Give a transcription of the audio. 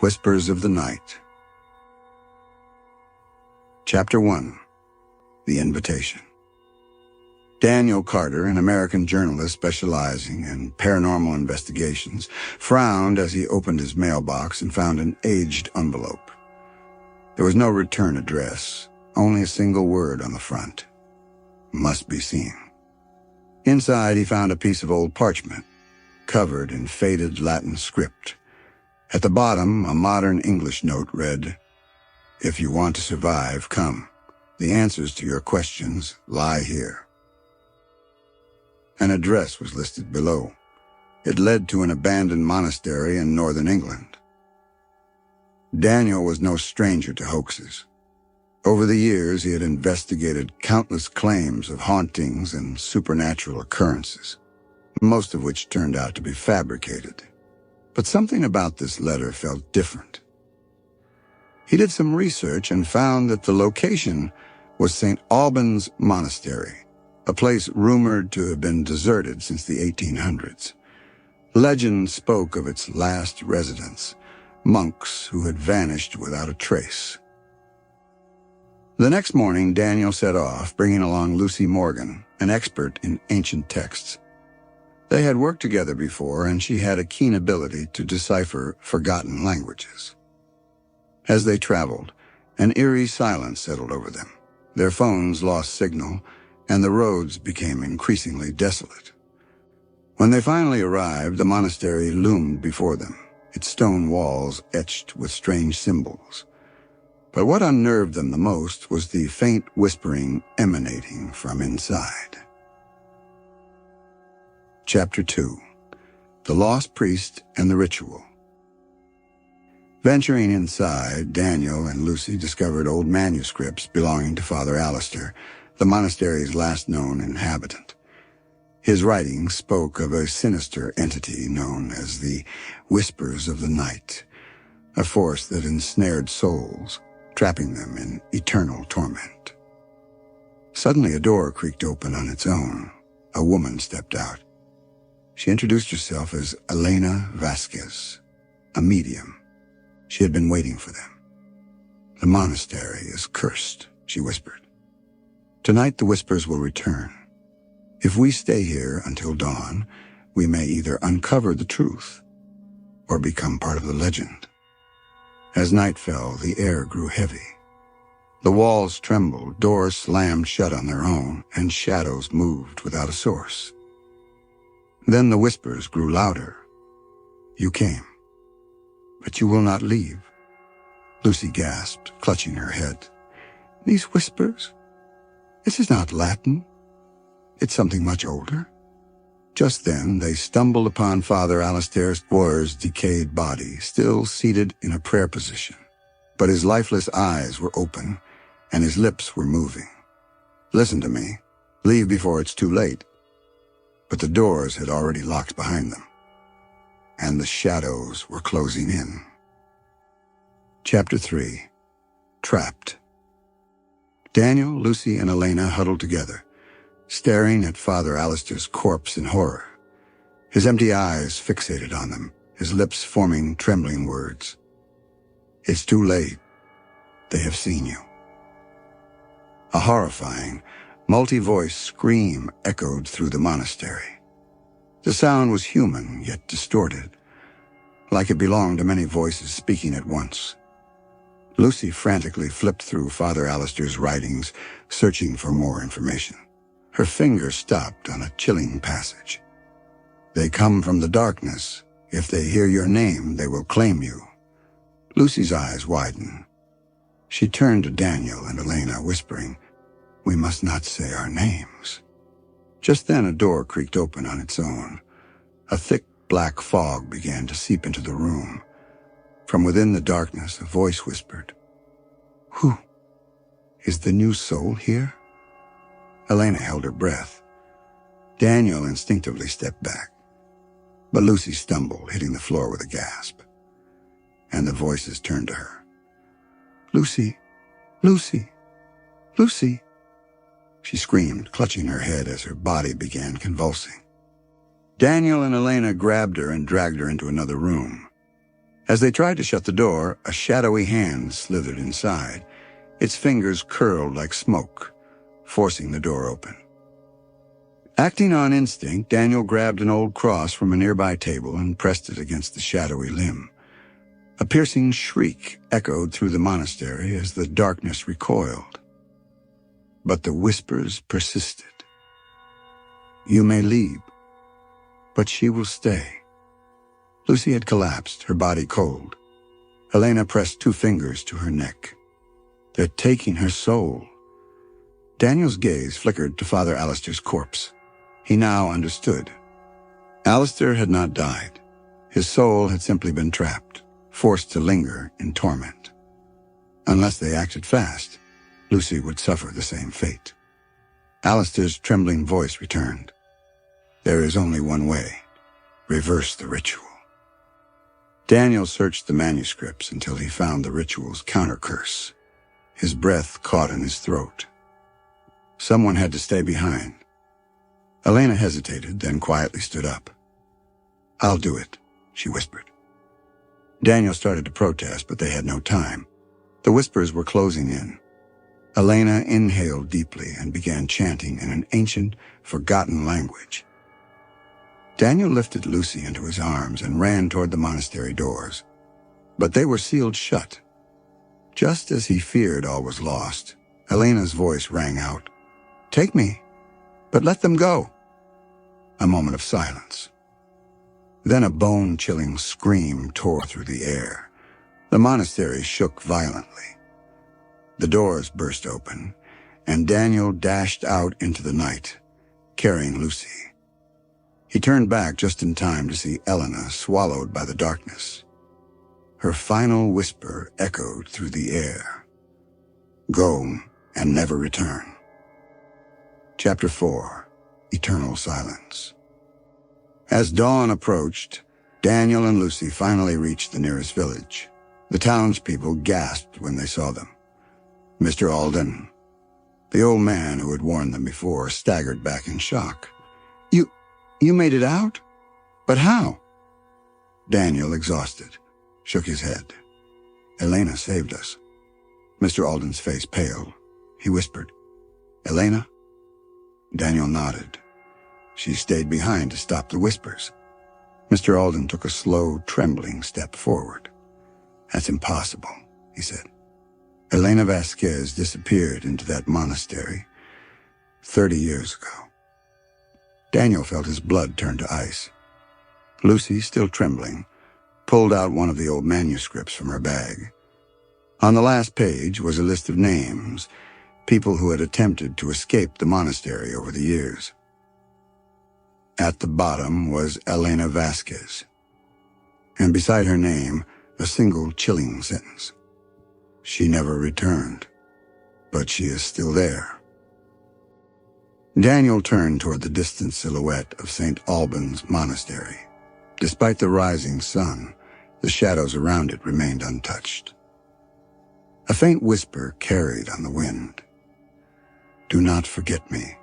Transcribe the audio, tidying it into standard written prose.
Whispers of the Night. Chapter 1. The Invitation. Daniel Carter, an American journalist specializing in paranormal investigations, frowned as he opened his mailbox and found an aged envelope. There was no return address, only a single word on the front. Must be seen. Inside, he found a piece of old parchment, covered in faded Latin script. At the bottom, a modern English note read, "If you want to survive, come. The answers to your questions lie here." An address was listed below. It led to an abandoned monastery in northern England. Daniel was no stranger to hoaxes. Over the years, he had investigated countless claims of hauntings and supernatural occurrences, most of which turned out to be fabricated. But something about this letter felt different. He did some research and found that the location was St. Alban's Monastery, a place rumored to have been deserted since the 1800s. Legend spoke of its last residents, monks who had vanished without a trace. The next morning, Daniel set off, bringing along Lucy Morgan, an expert in ancient texts. They had worked together before, and she had a keen ability to decipher forgotten languages. As they traveled, an eerie silence settled over them. Their phones lost signal, and the roads became increasingly desolate. When they finally arrived, the monastery loomed before them, its stone walls etched with strange symbols. But what unnerved them the most was the faint whispering emanating from inside. Chapter 2. The Lost Priest and the Ritual. Venturing inside, Daniel and Lucy discovered old manuscripts belonging to Father Alistair, the monastery's last known inhabitant. His writings spoke of a sinister entity known as the Whispers of the Night, a force that ensnared souls, trapping them in eternal torment. Suddenly a door creaked open on its own. A woman stepped out. She introduced herself as Elena Vasquez, a medium. She had been waiting for them. "The monastery is cursed," she whispered. "Tonight the whispers will return. If we stay here until dawn, we may either uncover the truth or become part of the legend." As night fell, the air grew heavy. The walls trembled, doors slammed shut on their own, and shadows moved without a source. Then the whispers grew louder. "You came, but you will not leave," Lucy gasped, clutching her head. "These whispers? This is not Latin. It's something much older." Just then, they stumbled upon Father Alistair's decayed body, still seated in a prayer position. But his lifeless eyes were open, and his lips were moving. "Listen to me. Leave before it's too late." But the doors had already locked behind them, and the shadows were closing in. Chapter 3. Trapped. Daniel, Lucy, and Elena huddled together, staring at Father Alistair's corpse in horror. His empty eyes fixated on them, his lips forming trembling words. "It's too late. They have seen you." A horrifying, multi-voice scream echoed through the monastery. The sound was human, yet distorted, like it belonged to many voices speaking at once. Lucy frantically flipped through Father Alistair's writings, searching for more information. Her finger stopped on a chilling passage. "They come from the darkness. If they hear your name, they will claim you." Lucy's eyes widened. She turned to Daniel and Elena, whispering, "We must not say our names." Just then a door creaked open on its own. A thick black fog began to seep into the room. From within the darkness, a voice whispered, "Who? Is the new soul here?" Elena held her breath. Daniel instinctively stepped back, but Lucy stumbled, hitting the floor with a gasp. And the voices turned to her. "Lucy, Lucy, Lucy," she screamed, clutching her head as her body began convulsing. Daniel and Elena grabbed her and dragged her into another room. As they tried to shut the door, a shadowy hand slithered inside. Its fingers curled like smoke, forcing the door open. Acting on instinct, Daniel grabbed an old cross from a nearby table and pressed it against the shadowy limb. A piercing shriek echoed through the monastery as the darkness recoiled. But the whispers persisted. "You may leave, but she will stay." Lucy had collapsed, her body cold. Elena pressed 2 fingers to her neck. "They're taking her soul." Daniel's gaze flickered to Father Alistair's corpse. He now understood. Alistair had not died. His soul had simply been trapped, forced to linger in torment. Unless they acted fast, Lucy would suffer the same fate. Alistair's trembling voice returned. "There is only one way. Reverse the ritual." Daniel searched the manuscripts until he found the ritual's counter-curse. His breath caught in his throat. Someone had to stay behind. Elena hesitated, then quietly stood up. "I'll do it," she whispered. Daniel started to protest, but they had no time. The whispers were closing in. Elena inhaled deeply and began chanting in an ancient, forgotten language. Daniel lifted Lucy into his arms and ran toward the monastery doors. But they were sealed shut. Just as he feared all was lost, Elena's voice rang out, "Take me, but let them go." A moment of silence. Then a bone-chilling scream tore through the air. The monastery shook violently. The doors burst open, and Daniel dashed out into the night, carrying Lucy. He turned back just in time to see Elena swallowed by the darkness. Her final whisper echoed through the air. "Go and never return." Chapter 4. Eternal Silence. As dawn approached, Daniel and Lucy finally reached the nearest village. The townspeople gasped when they saw them. Mr. Alban, the old man who had warned them before, staggered back in shock. You made it out? But how?" Daniel, exhausted, shook his head. "Elena saved us." Mr. Alden's face paled. He whispered, "Elena?" Daniel nodded. "She stayed behind to stop the whispers." Mr. Alden took a slow, trembling step forward. "That's impossible," he said. "Elena Vasquez disappeared into that monastery 30 years ago." Daniel felt his blood turn to ice. Lucy, still trembling, pulled out one of the old manuscripts from her bag. On the last page was a list of names, people who had attempted to escape the monastery over the years. At the bottom was Elena Vasquez, and beside her name, a single chilling sentence. "She never returned, but she is still there." Daniel turned toward the distant silhouette of St. Alban's monastery. Despite the rising sun, the shadows around it remained untouched. A faint whisper carried on the wind. "Do not forget me."